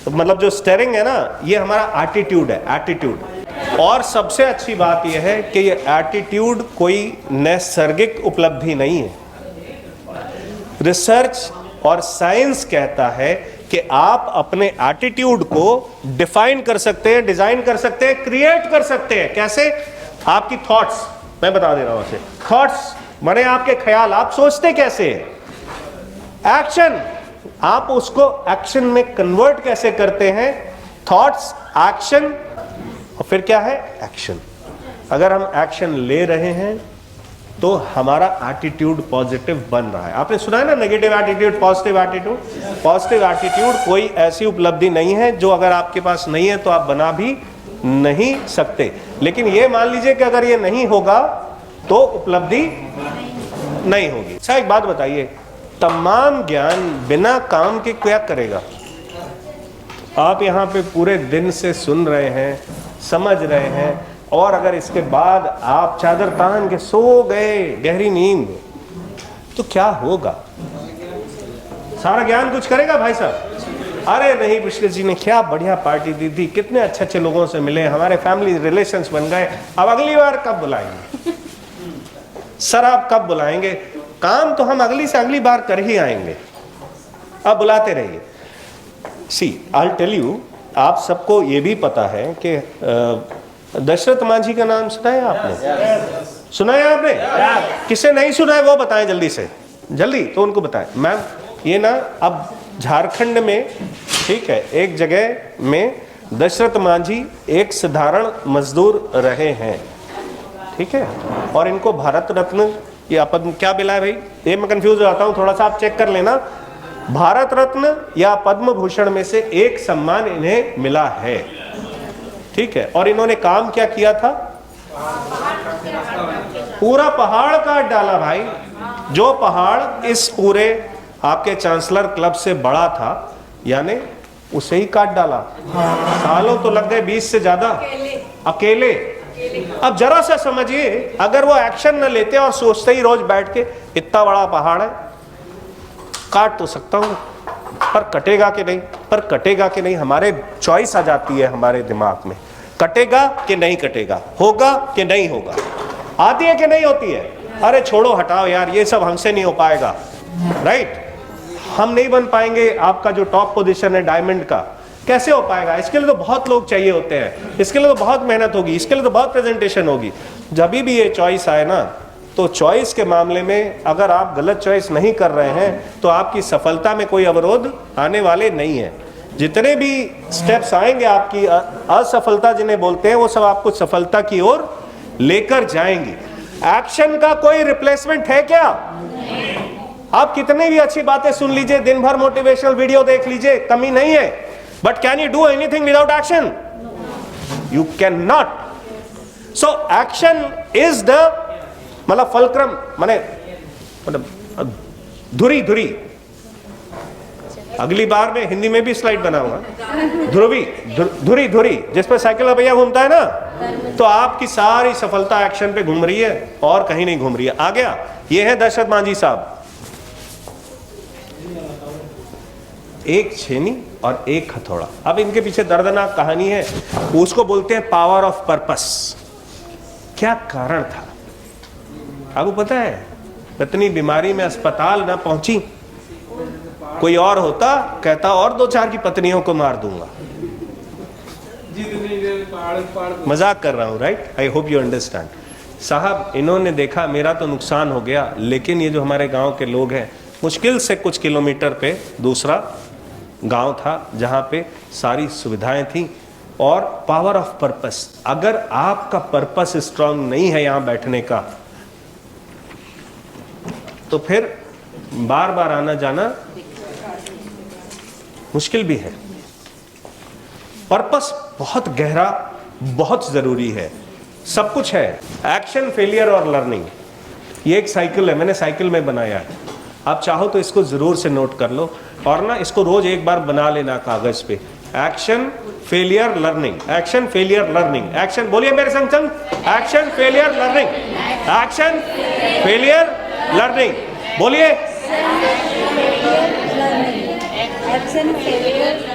मतलब जो स्टेयरिंग है ना, ये हमारा एटीट्यूड है, एटीट्यूड। और सबसे अच्छी बात यह है कि ये एटीट्यूड कोई नैसर्गिक उपलब्धि नहीं है। रिसर्च और साइंस कहता है कि आप अपने एटीट्यूड को डिफाइन कर सकते हैं, डिजाइन कर सकते हैं, क्रिएट कर सकते हैं। कैसे? आपकी थॉट्स, मैं बता दे रहा हूं आपसे। थॉट्स माने आपके ख्याल, आप सोचते कैसे हैं। एक्शन, आप उसको एक्शन में कन्वर्ट कैसे करते हैं। थॉट्स, एक्शन, और फिर क्या है? एक्शन। अगर हम एक्शन ले रहे हैं तो हमारा एटीट्यूड पॉजिटिव बन रहा है। आपने सुना है ना, negative attitude, positive attitude. Positive attitude कोई ऐसी उपलब्धि नहीं है जो अगर आपके पास नहीं है तो आप बना भी नहीं सकते। लेकिन ये मान लीजिए कि अगर ये नहीं होगा तो उपलब्धि नहीं होगी। अच्छा, एक बात बताइए, तमाम ज्ञान बिना काम के क्या करेगा? आप यहाँ पे पूरे दिन से सुन रहे हैं, समझ रहे हैं, और अगर इसके बाद आप चादर तान के सो गए गहरी नींद में, तो क्या होगा? सारा ज्ञान कुछ करेगा भाई साहब? अरे नहीं, पुष्कर जी ने क्या बढ़िया पार्टी दी थी, कितने अच्छे अच्छे लोगों से मिले, हमारे फैमिली रिलेशंस बन गए, अब अगली बार कब बुलाएंगे सर, आप कब बुलाएंगे? काम तो हम अगली से अगली बार कर ही आएंगे, अब बुलाते रहिए। सी आई टेल यू, आप सबको ये भी पता है कि दशरथ मांझी का नाम सुना है आपने? सुना है आपने? किसे नहीं सुना है वो बताएं जल्दी से, जल्दी तो उनको बताएं। मैम, ये ना अब झारखंड में, ठीक है, एक जगह में दशरथ मांझी एक साधारण मजदूर रहे हैं, ठीक है, और इनको भारत रत्न या पद्म क्या मिला है भाई? ये मैं कंफ्यूज हो जाता हूँ, थोड़ा सा आप चेक कर लेना। भारत रत्न या पद्म भूषण में से एक सम्मान इन्हें मिला है, ठीक है। और इन्होंने काम क्या किया था? पूरा पहाड़ काट डाला भाई। जो पहाड़ इस पूरे आपके चांसलर क्लब से बड़ा था, यानी उसे ही काट डाला। सालों तो लग गए 20 से ज्यादा, अकेले अब जरा सा समझिए, अगर वो एक्शन न लेते और सोचते ही रोज बैठ के इतना बड़ा पहाड़ है, काट तो सकता हूं पर कटेगा कि नहीं, पर कटेगा कि नहीं, हमारे चॉइस आ जाती है हमारे दिमाग में, कटेगा कि नहीं कटेगा, होगा कि नहीं होगा, आती है कि नहीं होती है। अरे छोड़ो हटाओ यार, ये सब हमसे नहीं हो पाएगा, राइट। हम नहीं बन पाएंगे, आपका जो टॉप पोजीशन है डायमंड का, कैसे हो पाएगा, इसके लिए तो बहुत लोग चाहिए होते हैं, इसके लिए तो बहुत मेहनत होगी, इसके लिए तो बहुत प्रेजेंटेशन होगी। जब भी ये चॉइस आए ना, तो चॉइस के मामले में अगर आप गलत चॉइस नहीं कर रहे हैं तो आपकी सफलता में कोई अवरोध आने वाले नहीं है। जितने भी स्टेप्स आएंगे आपकी असफलता जिन्हें बोलते हैं, वो सब आपको सफलता की ओर लेकर जाएंगी। एक्शन का कोई रिप्लेसमेंट है क्या? आप कितनी भी अच्छी बातें सुन लीजिए, दिन भर मोटिवेशनल वीडियो देख लीजिए, कमी नहीं है, but can you do anything without action? You can not. So action is the मतलब फलक्रम, माने मतलब धुरी धुरी। अगली बार में हिंदी में भी स्लाइड बनाऊंगा। ध्रुवी धुरी धुरी, जिस पर साइकिल का पहिया घूमता है ना, तो आपकी सारी सफलता एक्शन पे घूम रही है और कहीं नहीं घूम रही है। आ गया, ये है दशरथ मांझी साहब, एक छेनी और एक हथौड़ा। अब इनके पीछे दर्दनाक कहानी है, उसको बोलते हैं पावर ऑफ पर्पस। क्या कारण था आपको पता है? इतनी बीमारी में अस्पताल ना पहुंची, कोई और होता कहता और 2-4 की पत्नियों को मार दूंगा। मजाक कर रहा हूं, right? I hope you understand. साहब इन्होंने देखा मेरा तो नुकसान हो गया, लेकिन ये जो हमारे गांव के लोग हैं, मुश्किल से कुछ किलोमीटर पे दूसरा गांव था जहां पे सारी सुविधाएं थी और पावर ऑफ पर्पस। अगर आपका पर्पस स्ट्रांग नहीं है यहां बैठने का, तो फिर बार बार आना जाना मुश्किल भी है। पर्पस बहुत गहरा, बहुत जरूरी है। सब कुछ है, एक्शन, फेलियर और लर्निंग। ये एक साइकिल है, मैंने साइकिल में बनाया है। आप चाहो तो इसको जरूर से नोट कर लो और ना इसको रोज एक बार बना लेना कागज पे। Action, failure, learning, action, failure, learning, action. बोलिए मेरे संग संग, action, failure, learning, action, failure, learning. बोलिए, एक्शन, फेलियर,